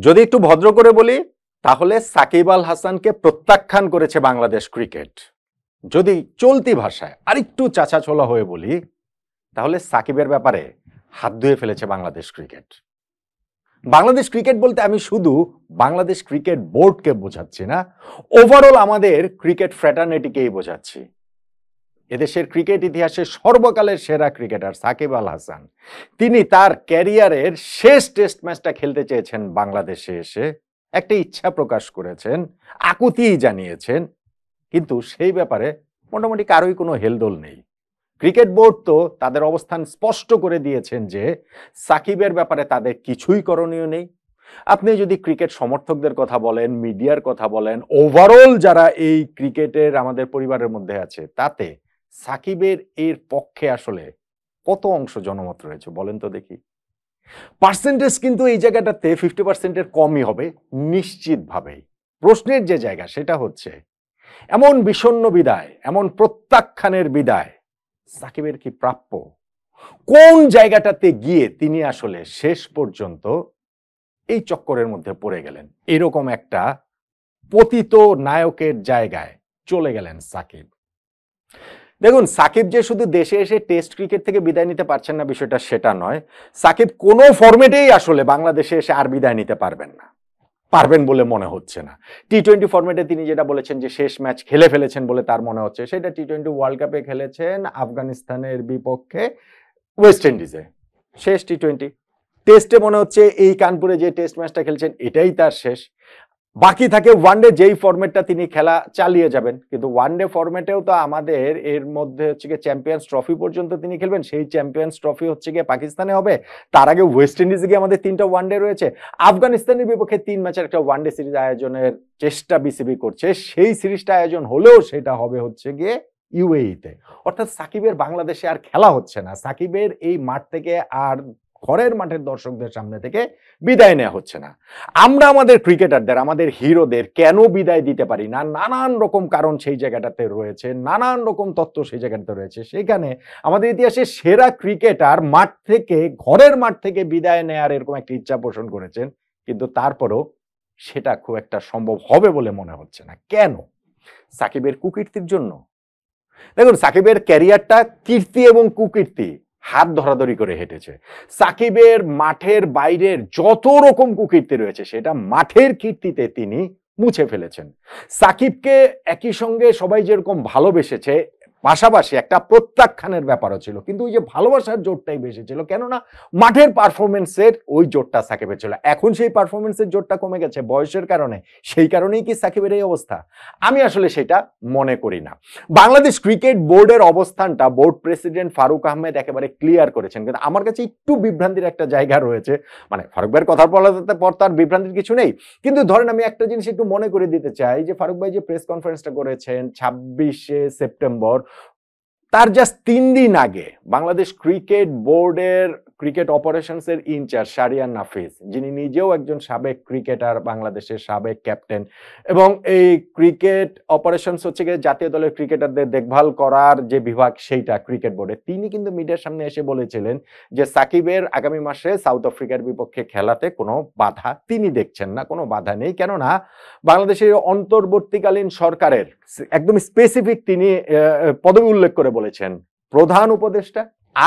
যদি একটু ভদ্র করে বলি তাহলে সাকিব আল হাসানকে প্রত্যাখ্যান করেছে বাংলাদেশ ক্রিকেট। যদি চলতি ভাষায় আরেকটু চাঁচাছোলা হয়ে বলি তাহলে সাকিবের ব্যাপারে হাত ধুয়ে ফেলেছে বাংলাদেশ ক্রিকেট। বাংলাদেশ ক্রিকেট বলতে আমি শুধু বাংলাদেশ ক্রিকেট বোর্ডকে বোঝাচ্ছি না, ওভারঅল আমাদের ক্রিকেট ফ্র্যাটার্নিটিকেই বোঝাচ্ছি। এদেশের ক্রিকেট ইতিহাসের সর্বকালের সেরা ক্রিকেটার সাকিব আল হাসান, তিনি তার ক্যারিয়ারের শেষ টেস্ট ম্যাচটা খেলতে চেয়েছেন বাংলাদেশে এসে, একটা ইচ্ছা প্রকাশ করেছেন, আকুতি জানিয়েছেন, কিন্তু সেই ব্যাপারে মোটামুটি কারোই কোনো হেলদোল নেই। ক্রিকেট বোর্ড তো তাদের অবস্থান স্পষ্ট করে দিয়েছেন যে সাকিবের ব্যাপারে তাদের কিছুই করণীয় নেই। আপনি যদি ক্রিকেট সমর্থকদের কথা বলেন, মিডিয়ার কথা বলেন, ওভারঅল যারা এই ক্রিকেটের আমাদের পরিবারের মধ্যে আছে, তাতে সাকিবের এর পক্ষে আসলে কত অংশ জনমত রয়েছে বলেন তো দেখি। পার্সেন্টেজ কিন্তু এই জায়গাটাতে 50%-এর কমই হবে নিশ্চিতভাবেই। প্রশ্নের যে জায়গা সেটা হচ্ছে এমন বিষণ্ণ বিদায়, এমন প্রত্যাখ্যানের বিদায় সাকিবের কি প্রাপ্য? কোন জায়গাটাতে গিয়ে তিনি আসলে শেষ পর্যন্ত এই চক্করের মধ্যে পড়ে গেলেন? এরকম একটা পতিত নায়কের জায়গায় চলে গেলেন সাকিব। দেখুন, সাকিব যে শুধু দেশে এসে টেস্ট ক্রিকেট থেকে বিদায় নিতে পারছেন না বিষয়টা সেটা নয়, সাকিব কোনো ফরম্যাটেই আসলে বাংলাদেশে এসে আর বিদায় নিতে পারবেন না, পারবেন বলে মনে হচ্ছে না। টি-20 ফরম্যাটে তিনি যেটা বলেছেন যে শেষ ম্যাচ খেলে ফেলেছেন বলে তার মনে হচ্ছে, সেটা টি-20 ওয়ার্ল্ড কাপে খেলেছেন আফগানিস্তানের বিপক্ষে ওয়েস্ট ইন্ডিজে, শেষ টি-20। টেস্টে মনে হচ্ছে এই কানপুরে যে টেস্ট ম্যাচটা খেলছেন এটাই তার শেষ। বাকি থাকে ওয়ানডে, যেই ফরম্যাটটা তিনি খেলা চালিয়ে যাবেন, কিন্তু ওয়ানডে ফরম্যাটেও তো আমাদের এর মধ্যে হচ্ছে গিয়ে চ্যাম্পিয়ন্স ট্রফি পর্যন্ত তিনি খেলবেন, সেই চ্যাম্পিয়ন্স ট্রফি হচ্ছে গিয়ে পাকিস্তানে হবে, তার আগে ওয়েস্ট ইন্ডিজে গিয়ে আমাদের 3টা ওয়ানডে রয়েছে, আফগানিস্তানের বিপক্ষে 3 ম্যাচের একটা ওয়ানডে সিরিজ আয়োজনের চেষ্টা বিসিবি করছে, সেই সিরিজটা আয়োজন হলেও সেটা হবে হচ্ছে গিয়ে ইউএইতে। অর্থাৎ সাকিবের বাংলাদেশে আর খেলা হচ্ছে না, সাকিবের এই মাঠ থেকে আর ঘরের মাঠের দর্শকদের সামনে থেকে বিদায় নেওয়া হচ্ছে না। আমরা আমাদের ক্রিকেটারদের, আমাদের হিরোদের কেন বিদায় দিতে পারি না? নানান রকম কারণ সেই জায়গাটাতে রয়েছে, নানান রকম তত্ত্ব সেই জায়গাটাতে রয়েছে। সেখানে আমাদের ইতিহাসে সেরা ক্রিকেটার মাঠ থেকে, ঘরের মাঠ থেকে বিদায় নেয়ার এরকম একটা ইচ্ছা পোষণ করেছেন, কিন্তু তারপরও সেটা খুব একটা সম্ভব হবে বলে মনে হচ্ছে না। কেন? সাকিবের কুকীর্তির জন্য। দেখুন, সাকিবের ক্যারিয়ারটা কীর্তি এবং কুকীর্তি হাত ধরাধরি করে হেঁটেছে। সাকিবের মাঠের বাইরের যত রকম কুকীর্তি রয়েছে সেটা মাঠের কীর্তিতে তিনি মুছে ফেলেছেন। সাকিবকে একই সঙ্গে সবাই যেরকম ভালোবেসেছে, পাশাপাশি একটা প্রত্যাখ্যানের ব্যাপারও ছিল, কিন্তু ওই যে ভালোবাসার জোরটাই বেশি ছিল, কেননা মাঠের পারফরমেন্সের ওই জোরটা সাকিবের ছিল। এখন সেই পারফরমেন্সের জোরটা কমে গেছে বয়সের কারণে, সেই কারণেই কি সাকিবের এই অবস্থা? আমি আসলে সেটা মনে করি না। বাংলাদেশ ক্রিকেট বোর্ডের অবস্থানটা বোর্ড প্রেসিডেন্ট ফারুক আহমেদ একেবারে ক্লিয়ার করেছেন, কিন্তু আমার কাছে একটু বিভ্রান্তির একটা জায়গা রয়েছে। মানে ফারুক ভাইয়ের কথা বলাতে পর তার বিভ্রান্তির কিছু নেই, কিন্তু ধরেন আমি একটা জিনিস একটু মনে করে দিতে চাই যে ফারুক ভাই যে প্রেস কনফারেন্সটা করেছেন 26শে সেপ্টেম্বর, তার জাস্ট 3 দিন আগে বাংলাদেশ ক্রিকেট বোর্ডের ক্রিকেট অপারেশনস এর ইনচার্জ শাহরিয়ার নাফিস, যিনি নিজেও একজন সাবেক ক্রিকেটার, বাংলাদেশের সাবেক ক্যাপ্টেন, এবং এই ক্রিকেট অপারেশনস হচ্ছে গিয়ে জাতীয় দলের ক্রিকেটারদের দেখভাল করার যে বিভাগ সেইটা ক্রিকেট বোর্ডে, তিনি কিন্তু মিডিয়ার সামনে এসে বলেছিলেন যে সাকিবের আগামী মাসে সাউথ আফ্রিকার বিপক্ষে খেলাতে কোনো বাধা তিনি দেখছেন না, কোনো বাধা নেই। কেননা বাংলাদেশের অন্তর্বর্তীকালীন সরকারের একদম স্পেসিফিক তিনি পদবি উল্লেখ করে বলেছেন, প্রধান উপদেষ্টা,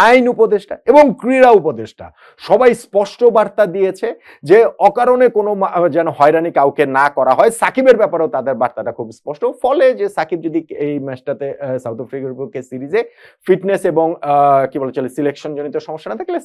আইন উপদেষ্টা এবং ক্রীড়া উপদেষ্টা সবাই স্পষ্ট বার্তা দিয়েছে যে অকারণে কোনো যেন হয়রানি কাউকে না করা হয়। সাকিবের ব্যাপারেও তাদের বার্তাটা খুব স্পষ্ট, ফলে যে সাকিব যদি এই ম্যাচটাতে সাউথ আফ্রিকার বিপক্ষে সিরিজে ফিটনেস এবং কি বলে চলে সিলেকশন জনিত সমস্যা না থাকলে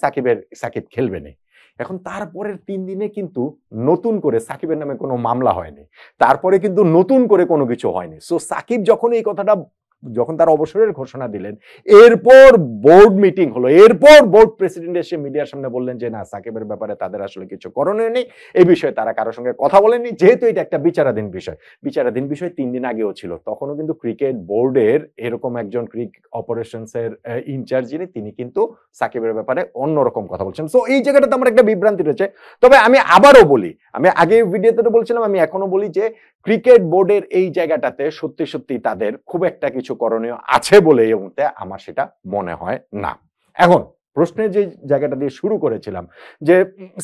সাকিব খেলবে না। এখন তারপরের 3 দিনে কিন্তু নতুন করে সাকিবের নামে কোনো মামলা হয়নি, তারপরে কিন্তু নতুন করে কোনো কিছু হয়নি। সো সাকিব যখন এই কথাটা, যখন তার অবসরের ঘোষণা দিলেন, এরপর বোর্ড মিটিং হলো, এরপর বোর্ড প্রেসিডেন্ট এসে মিডিয়ার সামনে বললেন যে না, সাকিবের ব্যাপারে তাদের আসলে কিছু করণীয় নেই, এই বিষয়ে তারা কারোর সঙ্গে কথা বলেননি, যেহেতু এটা একটা বিচারাধীন বিষয়। বিচারাধীন বিষয় 3 দিন আগেও ছিল, তখনও কিন্তু ক্রিকেট বোর্ডের এরকম একজন ক্রিকেট অপারেশনস এর ইনচার্জ যিনি, তিনি কিন্তু সাকিবের ব্যাপারে অন্যরকম কথা বলছেন। সো এই জায়গাটাতে আমার একটা বিভ্রান্তি রয়েছে। তবে আমি আবারও বলি, আমি আগে ভিডিওতে বলছিলাম, আমি এখনো বলি যে ক্রিকেট বোর্ডের এই জায়গাটাতে সত্যি সত্যি তাদের খুব একটা কিছু করণীয় আছে বলে এই মুহূর্তে আমার সেটা মনে হয় না। এখন প্রশ্নের যে জায়গাটা দিয়ে শুরু করেছিলাম যে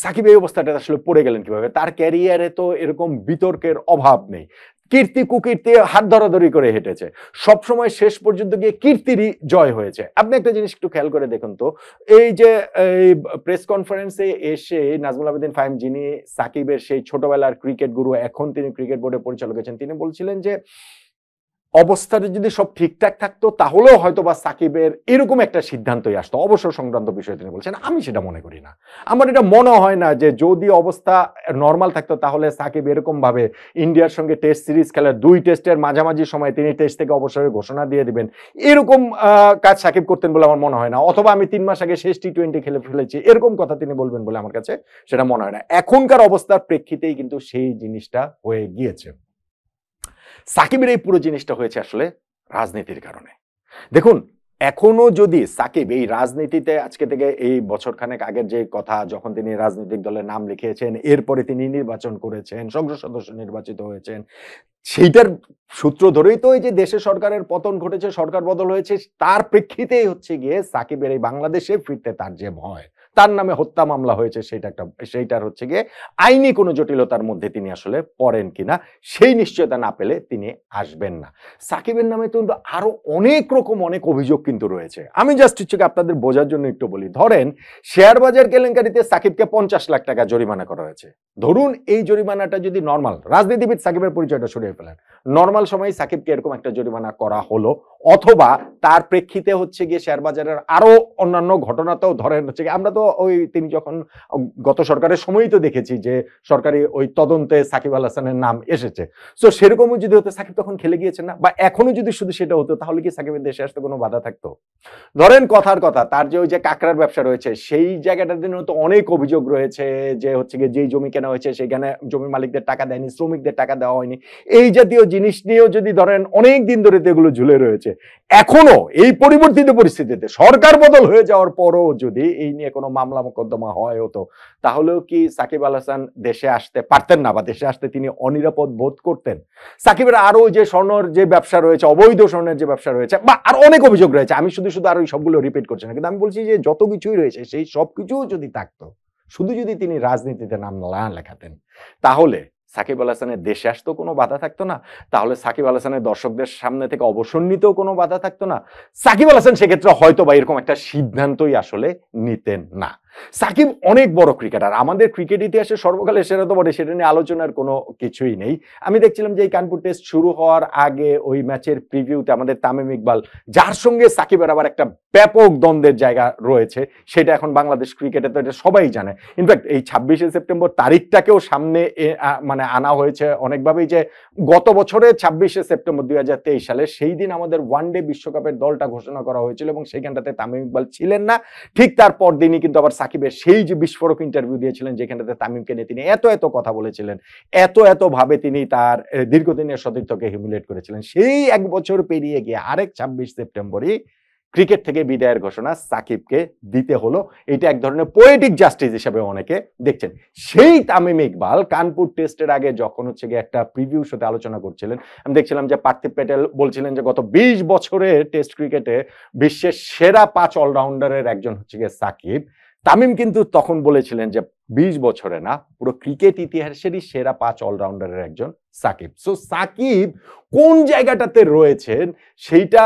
সাকিব এই অবস্থাটা আসলে পড়ে গেলেন কিভাবে, তার ক্যারিয়ারে তো এরকম বিতর্কের অভাব নেই, কীর্তি কুকীর্তি হাত ধরাধরি করে হেঁটেছে, সবসময় শেষ পর্যন্ত গিয়ে কীর্তিরই জয় হয়েছে। আপনি একটা জিনিস একটু খেয়াল করে দেখুন তো, এই যে এই প্রেস কনফারেন্সে এসে নাজমুল আবেদিন ফাহিম, যিনি সাকিবের সেই ছোটবেলার ক্রিকেট গুরু, এখন তিনি ক্রিকেট বোর্ডের পরিচালক আছেন, তিনি বলছিলেন যে অবস্থাটা যদি সব ঠিকঠাক থাকতো তাহলেও হয়তো বা সাকিবের এরকম একটা সিদ্ধান্তই আসতো। অবসর সংক্রান্ত বিষয়ে তিনি বলছেন, আমি সেটা মনে করি না। আমার এটা মনে হয় না যে যদি অবস্থা নর্মাল থাকতো তাহলে সাকিব এরকম ভাবে ইন্ডিয়ার সঙ্গে টেস্ট সিরিজ খেলার 2 টেস্টের মাঝামাঝি সময় তিনি টেস্ট থেকে অবসরের ঘোষণা দিয়ে দিবেন, এরকম কাজ সাকিব করতেন বলে আমার মনে হয় না। অথবা আমি 3 মাস আগে শেষ টি20 খেলে ফেলেছি, এরকম কথা তিনি বলবেন বলে আমার কাছে সেটা মনে হয় না। এখনকার অবস্থার প্রেক্ষিতেই কিন্তু সেই জিনিসটা হয়ে গিয়েছে। সাকিবের এই পুরো জিনিসটা হয়েছে আসলে রাজনীতির কারণে। দেখুন, এখনো যদি সাকিব এই রাজনীতিতে, আজকে থেকে এই বছর খানেক আগের যে কথা, যখন তিনি রাজনৈতিক দলের নাম লিখিয়েছেন, এরপরে তিনি নির্বাচন করেছেন, সংসদ সদস্য নির্বাচিত হয়েছেন, সেইটার সূত্র ধরেই তো এই যে দেশে সরকারের পতন ঘটেছে, সরকার বদল হয়েছে, তার প্রেক্ষিতেই হচ্ছে গিয়ে সাকিবের এই বাংলাদেশে ফিরতে তার যে ভয়, তার নামে হত্যা মামলা হয়েছে, সেইটার হচ্ছে গিয়ে আইনি কোনো জটিলতার মধ্যে তিনি আসলে পড়েন কিনা সেই নিশ্চয়তা না পেলে তিনি আসবেন না। সাকিবের নামে কিন্তু আরো অনেক রকম অনেক অভিযোগ কিন্তু রয়েছে। আমি জাস্ট হচ্ছে আপনাদের বোঝার জন্য একটু বলি। ধরেন, শেয়ার বাজার কেলেঙ্কারিতে সাকিবকে 50 লাখ টাকা জরিমানা করা হয়েছে। ধরুন এই জরিমানাটা যদি নর্মাল, রাজনীতিবিদ সাকিবের পরিচয়টা সরিয়ে ফেলেন, নর্মাল সময়ে সাকিবকে এরকম একটা জরিমানা করা হলো, অথবা তার প্রেক্ষিতে হচ্ছে গিয়ে শেয়ার বাজারের আরো অন্যান্য ঘটনাতেও, ধরেন হচ্ছে গিয়ে আমরা তো ওই তিনি যখন গত সরকারের সময়ই তো দেখেছি যে সরকারি ওই তদন্তে সাকিব আল হাসানের নাম এসেছে। সো সেরকমও যদি হতো, সাকিব তখন খেলে গিয়েছেন না, বা এখনো যদি শুধু সেটা হতো, তাহলে কি সাকিবের দেশে আসতে কোনো বাধা থাকতো? ধরেন কথার কথা, তার যে ওই যে কাকড়ার ব্যবসা রয়েছে, সেই জায়গাটার জন্য তো অনেক অভিযোগ রয়েছে যে হচ্ছে গিয়ে যেই জমি কেনা হয়েছে সেখানে জমির মালিকদের টাকা দেয়নি, শ্রমিকদের টাকা দেওয়া হয়নি, এই জাতীয় জিনিস নিয়েও যদি ধরেন অনেক দিন ধরে এগুলো ঝুলে রয়েছে, এখনো এই পরিবর্তিত পরিস্থিতিতে সরকার বদল হয়ে যাওয়ার পরও যদি এই নিয়ে কোনো মামলা মোকদ্দমা হয় হতো, তাহলেও কি সাকিব আল হাসান দেশে আসতে পারতেন না, বা দেশে আসতে তিনি অনিরাপদ বোধ করতেন? সাকিবের আরো যে স্বর্ণের যে ব্যবসা রয়েছে, অবৈধ স্বর্ণের যে ব্যবসা রয়েছে, বা আর অনেক অভিযোগ রয়েছে, আমি শুধু শুধু আর ওই সবগুলো রিপিট করছি না, কিন্তু আমি বলছি যে যত কিছুই রয়েছে সেই সবকিছু যদি থাকতো, শুধু যদি তিনি রাজনীতিতে নাম না লেখাতেন, তাহলে সাকিব আল হাসানের দেশে আসতেও কোনো বাধা থাকতো না, তাহলে সাকিব আল হাসানের দর্শকদের সামনে থেকে অবসর নিতেও কোনো বাধা থাকতো না, সাকিব আল হাসান সেক্ষেত্রে হয়তো বা এরকম একটা সিদ্ধান্তই আসলে নিতেন না। সাকিব অনেক বড় ক্রিকেটার, আমাদের ক্রিকেট ইতিহাসে সর্বকালের সেরা তো বটে, সেটা নিয়ে আলোচনার কোনো কিছুই নেই। আমি দেখছিলাম যে এই কানপুর টেস্ট শুরু হওয়ার আগে ওই ম্যাচের প্রিভিউতে আমাদের তামিম ইকবাল, যার সঙ্গে সাকিবের আবার একটা ব্যাপক দ্বন্দ্বের জায়গা রয়েছে, সেটা এখন বাংলাদেশ ক্রিকেটে তো এটা সবাই জানে। ইনফ্যাক্ট এই 26শে সেপ্টেম্বর তারিখটাকেও সামনে মানে আনা হয়েছে অনেকভাবেই, যে গত বছরে 26শে সেপ্টেম্বর 2023 সালে সেই দিন আমাদের ওয়ানডে বিশ্বকাপের দলটা ঘোষণা করা হয়েছিল এবং সেইখানটাতে তামিম ইকবাল ছিলেন না। ঠিক তারপর দিনই কিন্তু আবার সাকিবের সেই যে বিস্ফোরক ইন্টারভিউ দিয়েছিলেন, যেখানটাতে তামিমকে নিয়ে তিনি এত কথা বলেছিলেন, এত ভাবে তিনি তার দীর্ঘদিনের সতীর্থকে হিউমিলেট করেছিলেন। সেই এক বছর পেরিয়ে গিয়ে আরেক 26 সেপ্টেম্বরই ক্রিকেট থেকে বিদায়ের ঘোষণা সাকিবকে দিতে হলো। এটা এক ধরনের পোয়েটিক জাস্টিস হিসেবে অনেকে দেখছেন। সেই তামিম ইকবাল কানপুর টেস্টের আগে যখন হচ্ছে গিয়ে একটা প্রিভিউ শোতে আলোচনা করছিলেন, আমি দেখছিলাম যে পার্থিব প্যাটেল বলছিলেন যে গত 20 বছরে টেস্ট ক্রিকেটে বিশ্বের সেরা 5 অলরাউন্ডারের একজন হচ্ছে গিয়ে সাকিব। তামিম কিন্তু তখন বলেছিলেন যে 20 বছরে না, পুরো ক্রিকেট ইতিহাসেরই সেরা 5 অলরাউন্ডারের একজন সাকিব। সো সাকিব কোন জায়গাটাতে রয়েছেন সেইটা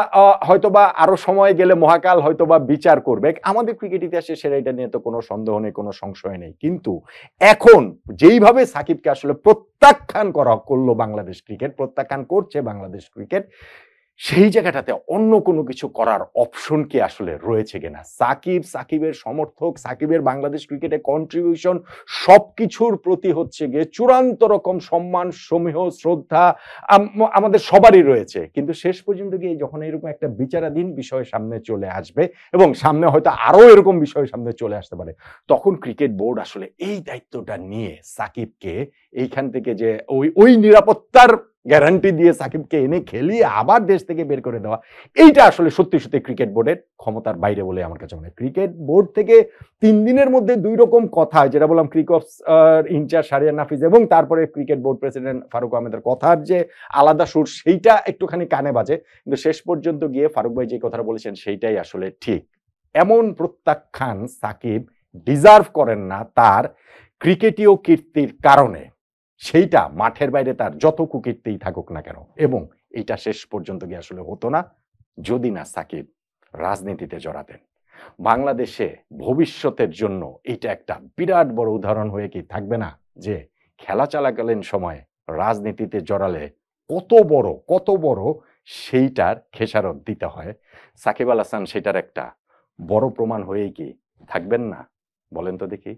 হয়তোবা আরো সময় গেলে মহাকাল হয়তোবা বিচার করবে। আমাদের ক্রিকেট ইতিহাসে সেরা, এটা নিয়ে তো কোনো সন্দেহ নেই, কোনো সংশয় নেই। কিন্তু এখন যেইভাবে সাকিবকে আসলে প্রত্যাখ্যান করলো বাংলাদেশ ক্রিকেট, প্রত্যাখ্যান করছে বাংলাদেশ ক্রিকেট, সেই জায়গাটাতে অন্য কোনো কিছু করার অপশন কি আসলে রয়েছে কিনা? সাকিবের সমর্থক, সাকিবের বাংলাদেশ ক্রিকেটে কন্ট্রিবিউশন সবকিছুর প্রতি হচ্ছে গিয়ে চূড়ান্ত রকম সম্মান, সমীহ, শ্রদ্ধা আমাদের সবারই রয়েছে। কিন্তু শেষ পর্যন্ত গিয়ে যখন এরকম একটা বিচারাধীন বিষয় সামনে চলে আসবে, এবং সামনে হয়তো আরো এরকম বিষয় সামনে চলে আসতে পারে, তখন ক্রিকেট বোর্ড আসলে এই দায়িত্বটা নিয়ে সাকিবকে এইখান থেকে যে ওই নিরাপত্তার গ্যারান্টি দিয়ে সাকিবকে এনে খেলিয়ে আবার দেশ থেকে বের করে দেওয়া, এইটা আসলে সত্যি ক্রিকেট বোর্ডের ক্ষমতার বাইরে বলে আমার কাছে মনে হয়। ক্রিকেট বোর্ড থেকে 3 দিনের মধ্যে 2 রকম কথা, যেটা বললাম ক্রিকঅফ ইনচার্জ শাহরিয়ার নাফিজ এবং তারপরে ক্রিকেট বোর্ড প্রেসিডেন্ট ফারুক আহমেদের কথার যে আলাদা সুর, সেইটা একটুখানি কানে বাজে, কিন্তু শেষ পর্যন্ত গিয়ে ফারুক ভাই যে কথাটা বলেছেন সেইটাই আসলে ঠিক। এমন প্রত্যাখ্যান সাকিব ডিজার্ভ করেন না তার ক্রিকেটীয় কীর্তির কারণে, সেইটা মাঠের বাইরে তার যত কুকীর্তিই থাকুক না কেন। এবং এটা শেষ পর্যন্ত গিয়ে আসলে হতো না যদি না সাকিব রাজনীতিতে জড়াতেন। বাংলাদেশে ভবিষ্যতের জন্য এটা একটা বিরাট বড় উদাহরণ হয়ে কি থাকবে না, যে খেলা চলাকালীন সময়ে রাজনীতিতে জড়ালে কত বড় সেইটার খেসারত দিতে হয়। সাকিব আল হাসান সেটার একটা বড় প্রমাণ হয়েই কি থাকবেন না? বলেন তো দেখি।